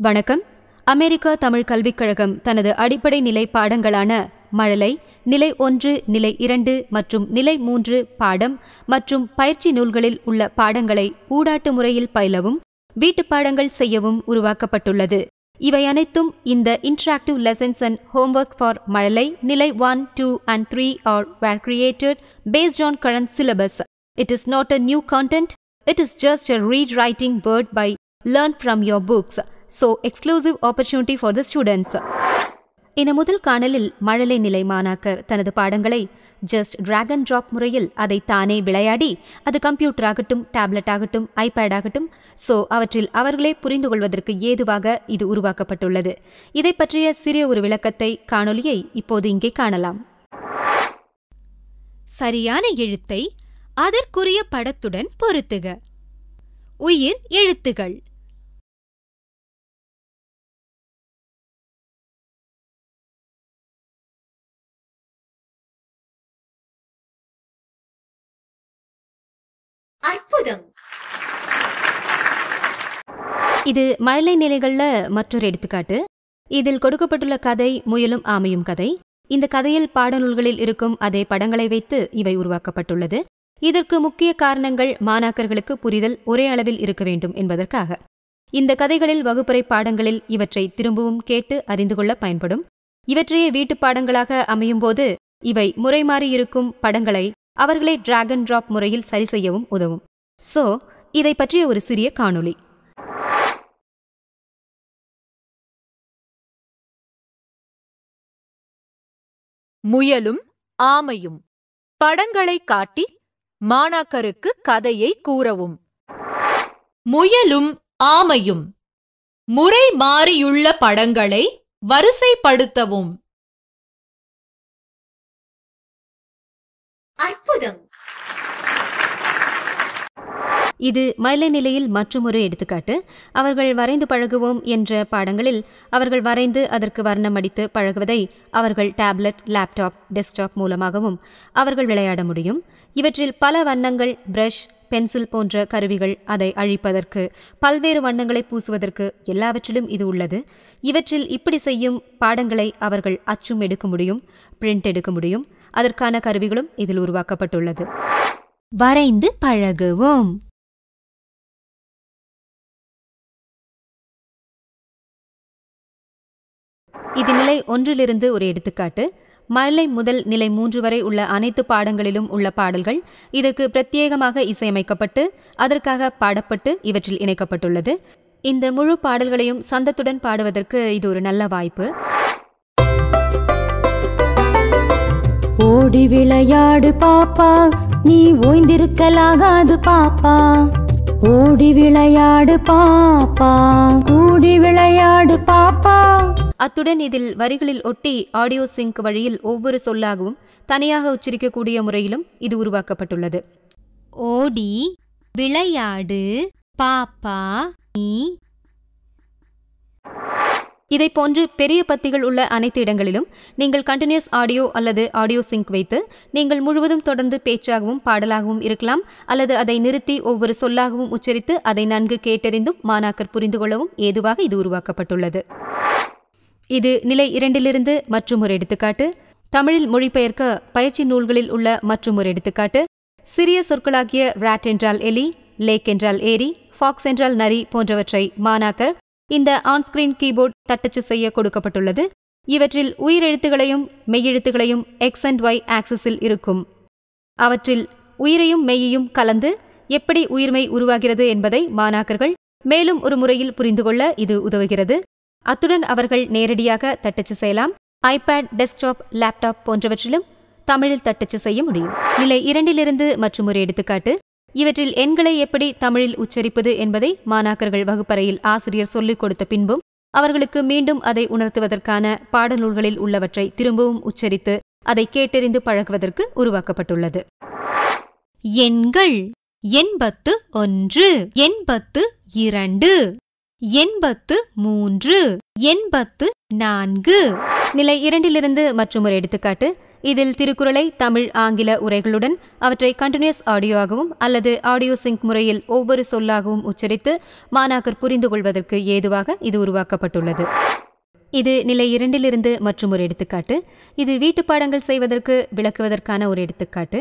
வணக்கம். அமெரிக்கா தமிழ் கல்விக் கழகம் தனது அடிப்படை நிலை பாடங்களான மழலை, நிலை 1, நிலை 2 மற்றும் நிலை 3 பாடம் மற்றும் பயிற்சி நூல்களில் உள்ள பாடங்களை ஊடாட்டு முறையில் பயிலவும் வீட்டுப் பாடங்கள் செய்யவும் உருவாக்கப்பட்டுள்ளது. இவை அனைத்தும் இந்த interactive lessons and homework for மழலை நிலை 1, 2 and 3 were created based on current syllabus. It is not a new content. It is just a read-writing word by learn from your books. So, exclusive opportunity for the students. இந்த முதல் காணலில் மழலை நிலை மாணாக்கர் தனது பாடங்களை just track and drop முறையில் அதை தானே விளையாடி, அது கம்ப்யூட்டர் ஆகட்டும், டேப்லெட் ஆகட்டும், ஐபேட் ஆகட்டும், அவற்றில் அவர்களே புரிந்து கொள்வதற்கு ஏதுவாக இது உருவாக்கப்பட்டுள்ளது. இதை பற்றிய சிறிய ஒரு விளக்கத்தை காணொலியை இப்போது இங்கே காணலாம். சரியான எழுத்தை அதற்குரிய படத்துடன் பொருத்துக. உயிர் எழுத்துகள். அற்புதம். இது மழலை நிலைகள்ல மற்றொரு எடுத்துக்காட்டு. இதில் கொடுக்கப்பட்டுள்ள கதை முயலும் ஆமையும் கதை. இந்த கதையில் பாடநூல்களில் இருக்கும் அதே படங்களை வைத்து இவை உருவாக்கப்பட்டுள்ளது. இதற்கு முக்கிய காரணங்கள் மாணாக்கர்களுக்கு புரிதல் ஒரே அளவில் இருக்க வேண்டும் என்பதற்காக. இந்த கதைகளில் வகுப்பறை பாடங்களில் இவற்றை திரும்பவும் கேட்டு அறிந்து கொள்ள பயன்படும். இவற்றையே வீட்டுப் பாடங்களாக அமையும்போது இவை முறை மாறி இருக்கும் படங்களை அவர்களே டிராக் அண்ட் டிராப் முறையில் சரி செய்யவும் உதவும். இதை பற்றிய ஒரு சிறிய காணொளி. முயலும் ஆமையும். படங்களை காட்டி மாணாக்கருக்கு கதையை கூறவும். முயலும் ஆமையும். முறை மாறியுள்ள படங்களை வரிசைப்படுத்தவும். அற்புதம். இது மழலை நிலையில் மற்றுமொரு எடுத்துக்காட்டு. அவர்கள் வரைந்து பழகுவோம் என்ற பாடங்களில் அவர்கள் வரைந்து அதற்கு வர்ணம் அடித்து பழகுவதை அவர்கள் டேப்லெட், லேப்டாப், டெஸ்க்டாப் மூலமாகவும் அவர்கள் விளையாட முடியும். இவற்றில் பல வண்ணங்கள், பிரஷ், பென்சில் போன்ற கருவிகள், அதை அழிப்பதற்கு, பல்வேறு வண்ணங்களை பூசுவதற்கு எல்லாவற்றிலும் இது உள்ளது. இவற்றில் இப்படி செய்யும் பாடங்களை அவர்கள் அச்சும் எடுக்க முடியும், பிரிண்ட் எடுக்க முடியும். அதற்கான கருவிகளும் இதில் உருவாக்கப்பட்டுள்ளது. வரைந்து பழகுவோம். இது நிலை 1 ஒரு எடுத்துக்காட்டு. மழலை முதல் நிலை 3 வரை உள்ள அனைத்து பாடங்களிலும் உள்ள பாடல்கள் இதற்கு பிரத்யேகமாக இசையமைக்கப்பட்டு அதற்காக பாடப்பட்டு இவற்றில் இணைக்கப்பட்டுள்ளது. இந்த முழு பாடல்களையும் சந்தத்துடன் பாடுவதற்கு இது ஒரு நல்ல வாய்ப்பு. ஓடி விளையாடு பாப்பா, நீ ஓய்ந்திருக்கலாகாது பாப்பா. ஓடி விளையாடு பாப்பா, கூடி விளையாடு பாப்பா. அத்துடன் இதில் வரிகளில் ஒட்டி ஆடியோ சிங்க் வழியில் ஒவ்வொரு சொல்லாகவும் தனியாக உச்சரிக்கக்கூடிய முறையிலும் இது உருவாக்கப்பட்டுள்ளது. ஓடி விளையாடு பாப்பா நீ. இதை போன்று பெரிய பத்திகள் உள்ள அனைத்து இடங்களிலும் நீங்கள் கண்டினியூஸ் ஆடியோ அல்லது ஆடியோ சிங்க் வைத்து நீங்கள் முழுவதும் தொடர்ந்து பேச்சாகவும் பாடலாகவும் இருக்கலாம், அல்லது அதை நிறுத்தி ஒவ்வொரு சொல்லாகவும் உச்சரித்து அதை நன்கு கேட்டறிந்தும் மாணாக்கர் புரிந்து கொள்ளவும் ஏதுவாக இது உருவாக்கப்பட்டுள்ளது. இது நிலை 2 மற்றுமொரு எடுத்துக்காட்டு. தமிழில் மொழிபெயர்க்க பயிற்சி நூல்களில் உள்ள மற்றுமொரு எடுத்துக்காட்டு. சிறிய சொற்களாகிய ராட் என்றால் எலி, லேக் என்றால் ஏரி, ஃபாக்ஸ் என்றால் நரி போன்றவற்றை மாணாக்கர் இந்த ஆன்ஸ்கிரீன் கீபோர்ட் தட்டச்சு செய்ய கொடுக்கப்பட்டுள்ளது. இவற்றில் உயிரெழுத்துகளையும் மெய்யெழுத்துகளையும் X and Y ஆக்சிஸில் இருக்கும். அவற்றில் உயிரையும் மெய்யையும் கலந்து எப்படி உயிர்மை உருவாகிறது என்பதை மாணாக்கர்கள் மேலும் ஒரு முறையில் புரிந்து கொள்ள இது உதவுகிறது. அத்துடன் அவர்கள் நேரடியாக தட்டச்சு செய்யலாம். ஐபேட், டெஸ்க்டாப், லேப்டாப் போன்றவற்றிலும் தமிழில் தட்டச்சு செய்ய முடியும். நிலை 2 மற்றுமொரு எடுத்துக்காட்டு. இவற்றில் எண்களை எப்படி தமிழில் உச்சரிப்பது என்பதை மாணாக்கர்கள் வகுப்பறையில் ஆசிரியர் சொல்லிக் கொடுத்த பின்பும் அவர்களுக்கு மீண்டும் அதை உணர்த்துவதற்கான பாடநூல்களில் உள்ளவற்றை திரும்பவும் உச்சரித்து அதை கேட்டறிந்து பழகுவதற்கு உருவாக்கப்பட்டுள்ளது. எண்கள் 81, 82, 83, 84. நிலை 2 மற்றுமொரு எடுத்துக்காட்டு. இதில் திருக்குறளை தமிழ் ஆங்கில உரைகளுடன் அவற்றை கண்டினியூஸ் ஆடியோவாகவும் அல்லது ஆடியோ சிங்க் முறையில் ஒவ்வொரு சொல்லாகவும் உச்சரித்து மாணாக்கர் புரிந்து கொள்வதற்கு ஏதுவாக இது உருவாக்கப்பட்டுள்ளது. இது நிலை 2 மற்றும் ஒரு எடுத்துக்காட்டு. இது வீட்டுப் பாடங்கள் செய்வதற்கு விளக்குவதற்கான ஒரு எடுத்துக்காட்டு.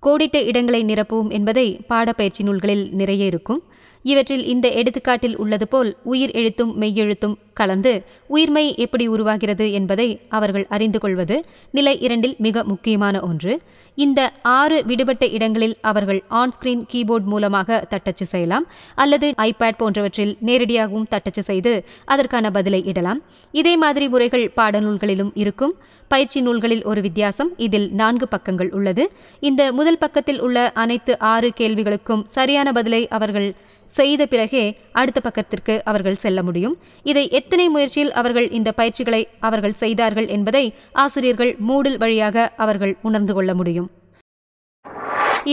கோடிட்ட இடங்களை நிரப்பவும் என்பதை பாடப்பயிற்சி நூல்களில் நிறைய இருக்கும். இவற்றில் இந்த எடுத்துக்காட்டில் உள்ளது போல் உயிர் எழுத்தும் மெய்யெழுத்தும் கலந்து உயிர்மை எப்படி உருவாகிறது என்பதை அவர்கள் அறிந்து கொள்வது நிலை 2 மிக முக்கியமான ஒன்று. இந்த 6 விடுபட்ட இடங்களில் அவர்கள் ஆன்ஸ்கிரீன் கீபோர்டு மூலமாக தட்டச்சு செய்யலாம் அல்லது ஐபேட் போன்றவற்றில் நேரடியாகவும் தட்டச்சு செய்து அதற்கான பதிலை இடலாம். இதே மாதிரி முறைகள் பாடநூல்களிலும் இருக்கும். பயிற்சி நூல்களில் ஒரு வித்தியாசம், இதில் 4 பக்கங்கள் உள்ளது. இந்த முதல் பக்கத்தில் உள்ள அனைத்து 6 கேள்விகளுக்கும் சரியான பதிலை அவர்கள் செய்த பிறகே அடுத்த பக்கத்திற்கு அவர்கள் செல்ல முடியும். இதை எத்தனை முயற்சியில் அவர்கள் இந்த பயிற்சிகளை அவர்கள் செய்தார்கள் என்பதை ஆசிரியர்கள் மூடில் வழியாக அவர்கள் உணர்ந்து கொள்ள முடியும்.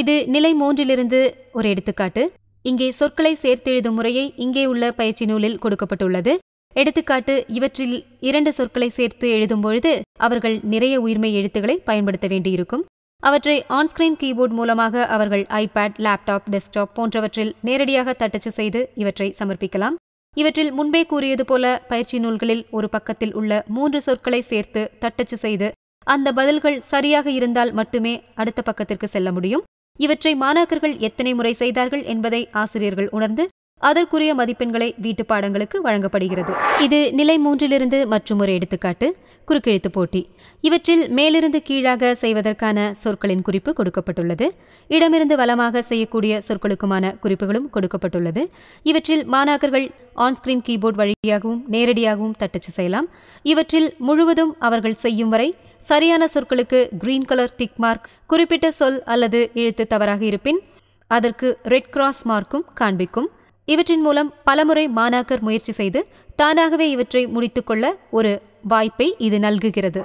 இது நிலை 3 ஒரு எடுத்துக்காட்டு. இங்கே சொற்களை சேர்த்தெழுதும் முறையை இங்கே உள்ள பயிற்சி நூலில் கொடுக்கப்பட்டுள்ளது. எடுத்துக்காட்டு, இவற்றில் 2 சொற்களை சேர்த்து எழுதும்பொழுது அவர்கள் நிறைய உயிர்மெய் எழுத்துக்களை பயன்படுத்த வேண்டியிருக்கும். அவற்றை ஆன்ஸ்கிரீன் கீபோர்டு மூலமாக அவர்கள் ஐபேட், லேப்டாப், டெஸ்க்டாப் போன்றவற்றில் நேரடியாக தட்டச்சு செய்து இவற்றை சமர்ப்பிக்கலாம். இவற்றில் முன்பே கூறியது போல பயிற்சி நூல்களில் ஒரு பக்கத்தில் உள்ள 3 சொற்களை சேர்த்து தட்டச்சு செய்து அந்த பதில்கள் சரியாக இருந்தால் மட்டுமே அடுத்த பக்கத்திற்கு செல்ல முடியும். இவற்றை மாணாக்கர்கள் எத்தனை முறை செய்தார்கள் என்பதை ஆசிரியர்கள் உணர்ந்து அதற்குரிய மதிப்பெண்களை வீட்டு பாடங்களுக்கு வழங்கப்படுகிறது. இது நிலை 3 மற்றும் ஒரு எடுத்துக்காட்டு. குறுக்கெழுத்து போட்டி. இவற்றில் மேலிருந்து கீழாக செய்வதற்கான சொற்களின் குறிப்பு கொடுக்கப்பட்டுள்ளது. இடமிருந்து வலமாக செய்யக்கூடிய சொற்களுக்குமான குறிப்புகளும் கொடுக்கப்பட்டுள்ளது. இவற்றில் மாணாக்கர்கள் ஆன்ஸ்கிரீன் கீபோர்டு வழியாகவும் நேரடியாகவும் தட்டச்சு செய்யலாம். இவற்றில் முழுவதும் அவர்கள் செய்யும் வரை சரியான சொற்களுக்கு கிரீன் கலர் டிக் மார்க், குறிப்பிட்ட சொல் அல்லது எழுத்து தவறாக இருப்பின் அதற்கு ரெட் கிராஸ் மார்க்கும் காண்பிக்கும். இவற்றின் மூலம் பலமுறை மாணாக்கர் முயற்சி செய்து தானாகவே இவற்றை முடித்துக்கொள்ள ஒரு வாய்ப்பை இது நல்குகிறது.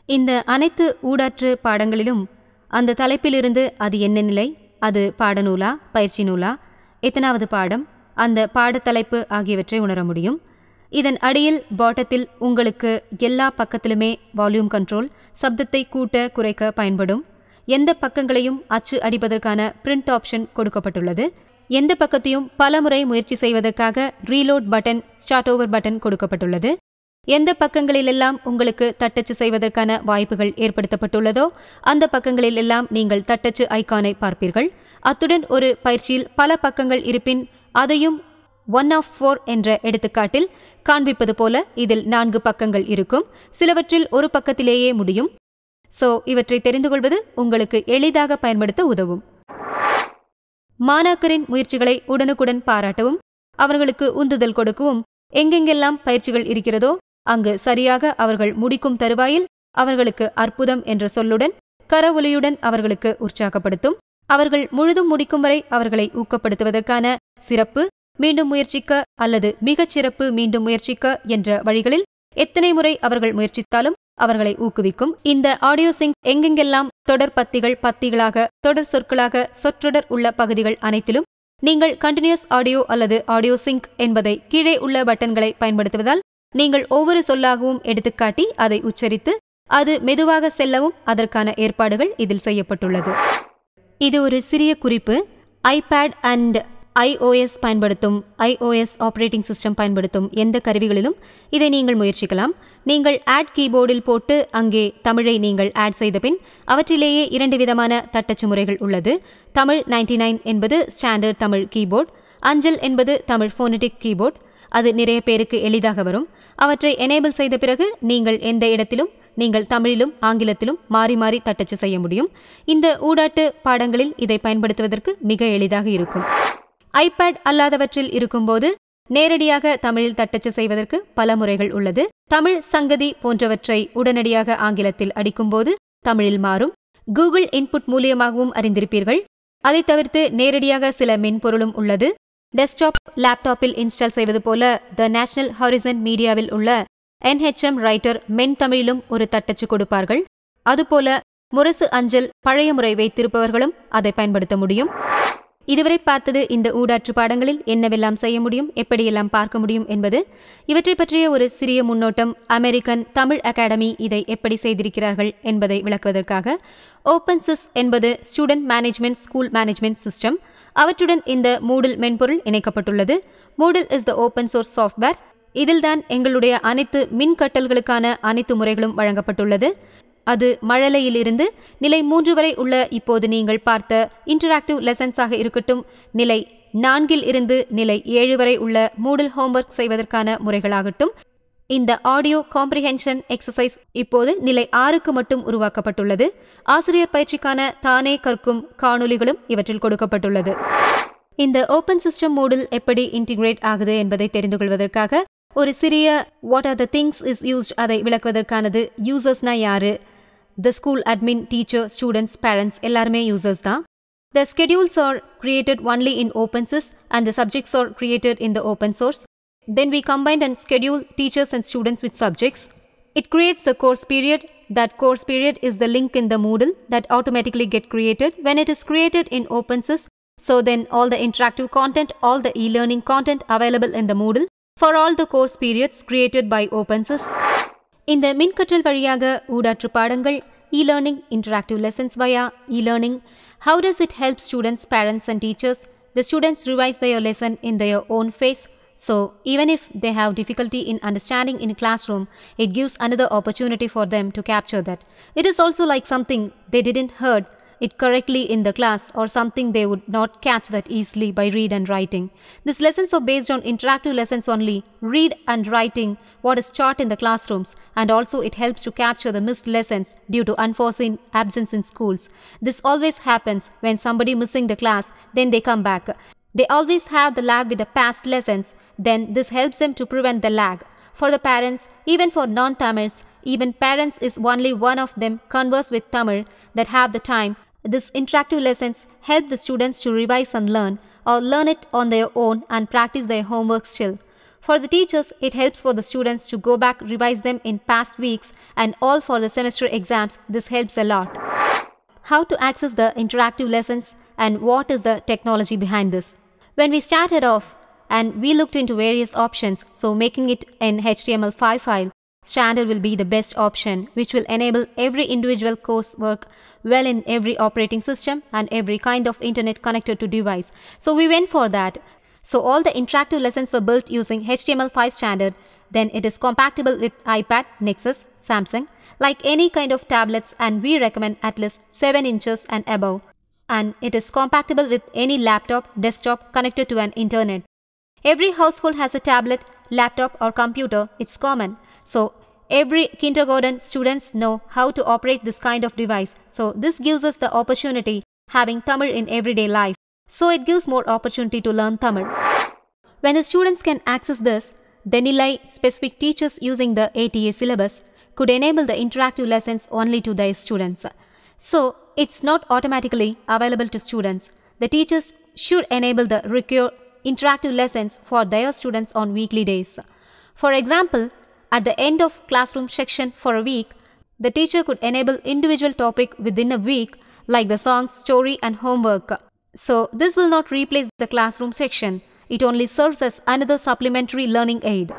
இந்த அனைத்து ஊடாற்று பாடங்களிலும் அந்த தலைப்பிலிருந்து அது என்ன நிலை, அது பாடநூலா, பயிற்சி நூலா, எத்தனாவது பாடம், அந்த பாடத்தலைப்பு ஆகியவற்றை உணர முடியும். இதன் அடியில் பாட்டத்தில் உங்களுக்கு எல்லா பக்கத்திலுமே வால்யூம் கண்ட்ரோல், சப்தத்தை கூட்ட குறைக்க பயன்படும் எந்த பக்கங்களையும் அச்சு அடிப்பதற்கான பிரிண்ட் ஆப்ஷன் கொடுக்கப்பட்டுள்ளது. எந்த பக்கத்தையும் பலமுறை முயற்சி செய்வதற்காக reload button, start over button கொடுக்கப்பட்டுள்ளது. எந்த பக்கங்களிலெல்லாம் உங்களுக்கு தட்டச்சு செய்வதற்கான வாய்ப்புகள் ஏற்படுத்தப்பட்டுள்ளதோ அந்த பக்கங்களிலெல்லாம் நீங்கள் தட்டச்சு ஐகானை பார்ப்பீர்கள். அத்துடன் ஒரு பயிற்சியில் பல பக்கங்கள் இருப்பின் அதையும் 1 of 4 என்ற எடுத்துக்காட்டில் காண்பிப்பது போல இதில் 4 பக்கங்கள் இருக்கும். சிலவற்றில் ஒரு பக்கத்திலேயே முடியும். இவற்றை தெரிந்து கொள்வது உங்களுக்கு எளிதாக பயன்படுத்த உதவும். மாணாக்கரின் முயற்சிகளை உடனுக்குடன் பாராட்டவும் அவர்களுக்கு உந்துதல் கொடுக்கவும் எங்கெங்கெல்லாம் பயிற்சிகள் இருக்கிறதோ அங்கு சரியாக அவர்கள் முடிக்கும் தருவாயில் அவர்களுக்கு அற்புதம் என்ற சொல்லுடன் கரவொலியுடன் அவர்களுக்கு உற்சாகப்படுத்தும். அவர்கள் முழுதும் முடிக்கும் வரை அவர்களை ஊக்கப்படுத்துவதற்கான சிறப்பு, மீண்டும் முயற்சிக்க அல்லது மிகச் சிறப்பு, மீண்டும் முயற்சிக்க என்ற வழிகளில் எத்தனை முறை அவர்கள் முயற்சித்தாலும் அவர்களை ஊக்குவிக்கும். இந்த ஆடியோ சிங்க் எங்கெங்கெல்லாம் தொடர் பத்திகள் பத்திகளாக தொடர் சொற்களாக சொற்றொடர் உள்ள பகுதிகள் அனைத்திலும் நீங்கள் கண்டினியூஸ் ஆடியோ அல்லது ஆடியோ சிங்க் என்பதை கீழே உள்ள பட்டன்களை பயன்படுத்துவதால் நீங்கள் ஒவ்வொரு சொல்லாகவும் எடுத்துக்காட்டி அதை உச்சரித்து அது மெதுவாக செல்லவும் அதற்கான ஏற்பாடுகள் இதில் செய்யப்பட்டுள்ளது. இது ஒரு சிறிய குறிப்பு. ஐபேட் அண்ட் iOS பயன்படுத்தும், iOS ஆப்ரேட்டிங் சிஸ்டம் பயன்படுத்தும் எந்த கருவிகளிலும் இதை நீங்கள் முயற்சிக்கலாம். நீங்கள் ஆட் கீபோர்டில் போட்டு அங்கே தமிழை நீங்கள் ஆட் செய்த பின் அவற்றிலேயே 2 விதமான தட்டச்சு முறைகள் உள்ளது. தமிழ் 99 என்பது ஸ்டாண்டர்ட் தமிழ் கீபோர்டு, அஞ்சல் என்பது தமிழ் ஃபோனடிக் கீபோர்டு. அது நிறைய பேருக்கு எளிதாக வரும். அவற்றை எனேபிள் செய்த பிறகு நீங்கள் எந்த இடத்திலும் நீங்கள் தமிழிலும் ஆங்கிலத்திலும் மாறி மாறி தட்டச்சு செய்ய முடியும். இந்த ஊடாட்டு பாடங்களில் இதை பயன்படுத்துவதற்கு மிக எளிதாக இருக்கும். ஐபேட் அல்லாதவற்றில் இருக்கும்போது நேரடியாக தமிழில் தட்டச்சு செய்வதற்கு பல முறைகள் உள்ளது. தமிழ் சங்கதி போன்றவற்றை உடனடியாக ஆங்கிலத்தில் அடிக்கும்போது தமிழில் மாறும். கூகுள் இன்புட் மூலியமாகவும் அறிந்திருப்பீர்கள். அதை தவிர்த்து நேரடியாக சில மென்பொருளும் உள்ளது. டெஸ்க்டாப், லேப்டாப்பில் இன்ஸ்டால் செய்வது போல த நேஷனல் ஹாரிசன் மீடியாவில் உள்ள NHM ரைட்டர் மென்தமிழிலும் ஒரு தட்டச்சு கொடுப்பார்கள். அதுபோல முரசு அஞ்சல் பழைய முறை வைத்திருப்பவர்களும் அதை பயன்படுத்த முடியும். இதுவரை பார்த்தது இந்த ஊடாற்று பாடங்களில் என்னவெல்லாம் செய்ய முடியும், எப்படியெல்லாம் பார்க்க முடியும் என்பது. இவற்றை பற்றிய ஒரு சிறிய முன்னோட்டம், அமெரிக்கன் தமிழ் அகாடமி இதை எப்படி செய்திருக்கிறார்கள் என்பதை விளக்குவதற்காக. OpenSys என்பது student management school management system. அவற்றுடன் இந்த Moodle மென்பொருள் இணைக்கப்பட்டுள்ளது. Moodle is the open source software. இதில்தான் எங்களுடைய அனைத்து மின்கட்டல்களுக்கான அனைத்து முறைகளும் வழங்கப்பட்டுள்ளது. அது மழலையிலிருந்து நிலை 3 வரை உள்ள இப்போது நீங்கள் பார்த்த இன்டராக்டிவ் லெசன்ஸாக இருக்கட்டும், நிலை 4 இருந்து நிலை 7 வரை உள்ள Moodle ஹோம்வொர்க் செய்வதற்கான முறைகளாகட்டும். இந்த ஆடியோ காம்ப்ரிஹென்ஷன் எக்ஸசைஸ் இப்போது நிலை 6க்கு மட்டும் உருவாக்கப்பட்டுள்ளது. ஆசிரியர் பயிற்சிக்கான தானே கற்கும் காணொலிகளும் இவற்றில் கொடுக்கப்பட்டுள்ளது. இந்த ஓப்பன் சிஸ்டம் Moodle எப்படி இன்டிகிரேட் ஆகுது என்பதை தெரிந்து கொள்வதற்காக ஒரு சிறிய what are the things is used அதை விளக்குவதற்கானது. யூசர்ஸ்னா யாரு? The school admin, teacher, students, parents எல்லாருமே users தான். The schedules are created only in OpenSys and the subjects are created in the open source. Then we combined and schedule teachers and students with subjects. It creates the course period. That course period is the link in the Moodle that automatically get created when it is created in OpenSys. So then all the interactive content, all the e-learning content available in the Moodle for all the course periods created by OpenSys. இந்த மின்கற்றல் வழியாக ஊடாற்று பாடங்கள், e-learning, interactive lessons via e-learning. How does it help students, parents and teachers? The students revise their lesson in their own pace. So even if they have difficulty in understanding in a classroom, it gives another opportunity for them to capture that. It is also like something they didn't heard it correctly in the class or something they would not catch that easily by read and writing. These lessons are based on interactive lessons only, read and writing what is taught in the classrooms, and also it helps to capture the missed lessons due to unforeseen absence in schools. This always happens when somebody missing the class, then they come back. They always have the lag with the past lessons, then this helps them to prevent the lag. For the parents, even for non-Tamils, even parents is only one of them converse with Tamil that have the time. These interactive lessons help the students to revise and learn, or learn it on their own and practice their homework still. For the teachers, it helps for the students to go back, revise them in past weeks, and all for the semester exams. This helps a lot. How to access the interactive lessons and what is the technology behind this? When we started off and we looked into various options, so making it an HTML5 file standard will be the best option, which will enable every individual coursework well in every operating system and every kind of internet connected to device. So we went for that. So all the interactive lessons were built using HTML5 standard. Then it is compatible with iPad, Nexus, Samsung, like any kind of tablets, and we recommend at least 7 inches and above. And it is compatible with any laptop, desktop connected to an internet. Every household has a tablet, laptop or computer. It's common. So every kindergarten students know how to operate this kind of device. So this gives us the opportunity having Tamil in everyday life. So it gives more opportunity to learn Tamil. When the students can access this, the Nilai specific teachers using the ATA syllabus could enable the interactive lessons only to their students. So it's not automatically available to students. The teachers should enable the required interactive lessons for their students on weekly days. For example, at the end of classroom section for a week, the teacher could enable individual topic within a week like the songs, story and homework. So this will not replace the classroom section. It only serves as another supplementary learning aid.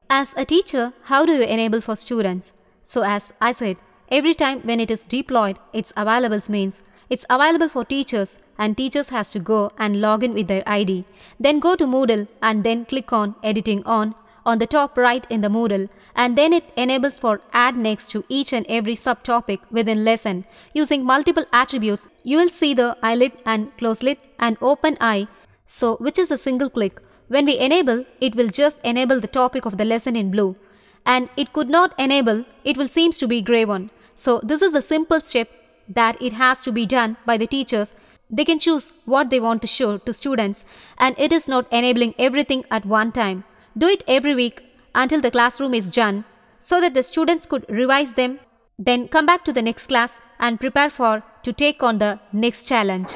As a teacher, how do you enable for students? So as I said, every time when it is deployed, it's available means it's available for teachers, and teachers has to go and log in with their ID. Then go to Moodle and then click on editing on the top right in the Moodle, and then it enables for add next to each and every subtopic within lesson. Using multiple attributes, you will see the eyelid and close lid and open eye, so which is a single click. When we enable, it will just enable the topic of the lesson in blue, and it could not enable, it will seems to be gray one. So this is the simple step that it has to be done by the teachers. They can choose what they want to show to students, and it is not enabling everything at one time. Do it every week until the classroom is done, so that the students could revise them, then come back to the next class and prepare to take on the next challenge.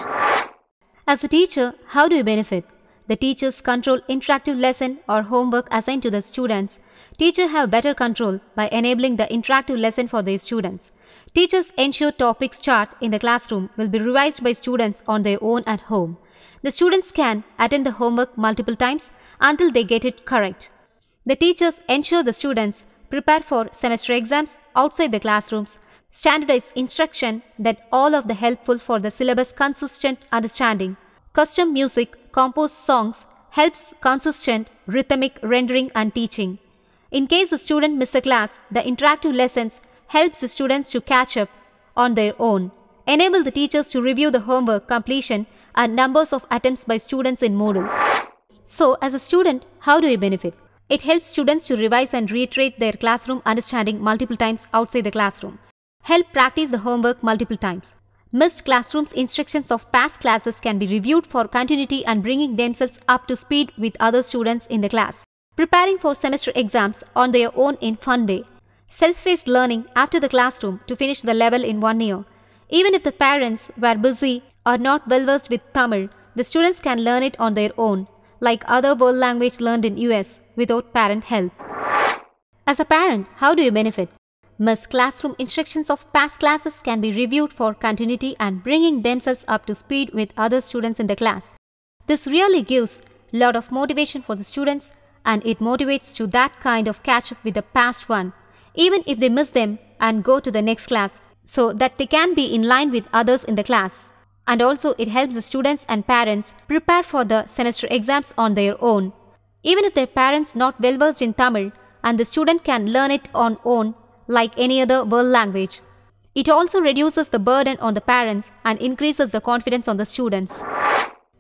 As a teacher, how do you benefit? The teachers control interactive lesson or homework assigned to the students. Teachers have better control by enabling the interactive lesson for their students. Teachers ensure topics taught in the classroom will be revised by students on their own at home. The students can attend the homework multiple times until they get it correct. The teachers ensure the students prepare for semester exams outside the classrooms, standardize instruction that all of the helpful for the syllabus consistent understanding. Custom music, composed songs helps consistent rhythmic rendering and teaching. In case the student miss a class, the interactive lessons helps the students to catch up on their own. Enable the teachers to review the homework completion and numbers of attempts by students in Moodle. So, as a student, how do you benefit? It helps students to revise and reiterate their classroom understanding multiple times outside the classroom. Help practice the homework multiple times. Missed classrooms instructions of past classes can be reviewed for continuity and bringing themselves up to speed with other students in the class. Preparing for semester exams on their own in fun way. Self-paced learning after the classroom to finish the level in 1 year. Even if the parents were busy or not well versed with Tamil, the students can learn it on their own, like other world language learned in US without parent help. As a parent, how do you benefit? Missed classroom instructions of past classes can be reviewed for continuity and bringing themselves up to speed with other students in the class. This really gives a lot of motivation for the students, and it motivates to that kind of catch up with the past one, even if they miss them and go to the next class, so that they can be in line with others in the class. And also it helps the students and parents prepare for the semester exams on their own. Even if their parents not well versed in Tamil, and the student can learn it on own like any other world language. It also reduces the burden on the parents and increases the confidence on the students.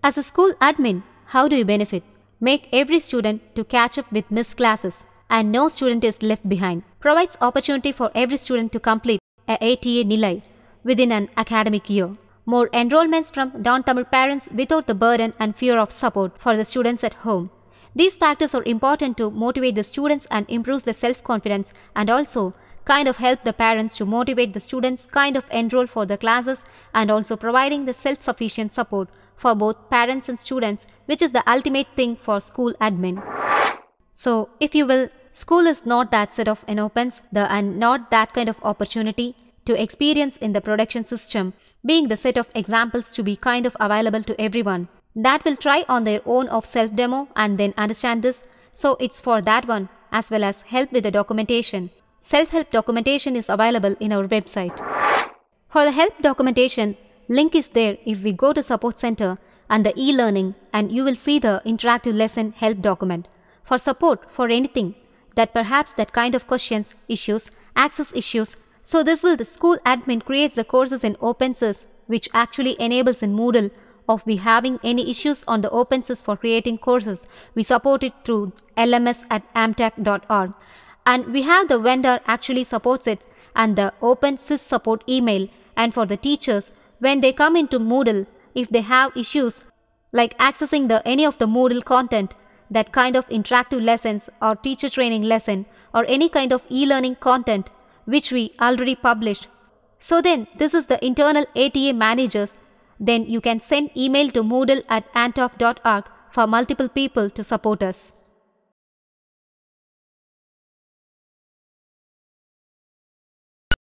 As a school admin, how do you benefit? Make every student to catch up with missed classes and no student is left behind. Provides opportunity for every student to complete a ATA Nilai within an academic year. More enrollments from non-Tamil parents without the burden and fear of support for the students at home. These factors are important to motivate the students and improves the self-confidence, and also kind of help the parents to motivate the students kind of enroll for the classes, and also providing the self-sufficient support for both parents and students, which is the ultimate thing for school admin. So, if you will, school is not that set of opens and not that kind of opportunity to experience in the production system, being the set of examples to be kind of available to everyone that will try on their own of self-demo and then understand this. So it's for that one, as well as help with the documentation. Self-help documentation is available in our website. For the help documentation, link is there if we go to Support Center and the e-learning, and you will see the interactive lesson help document. For support for anything that perhaps that kind of questions, issues, access issues. So this will the school admin creates the courses in OpenSys, which actually enables in Moodle of we having any issues on the OpenSys for creating courses. We support it through lms@amtech.org. And we have the vendor actually supports it and the OpenSys support email. And for the teachers, when they come into Moodle, if they have issues like accessing any of the Moodle content, that kind of interactive lessons or teacher training lesson or any kind of e-learning content which we already published. So then this is the internal ATA managers. Then you can send email to moodle@antalk.org for multiple people to support us.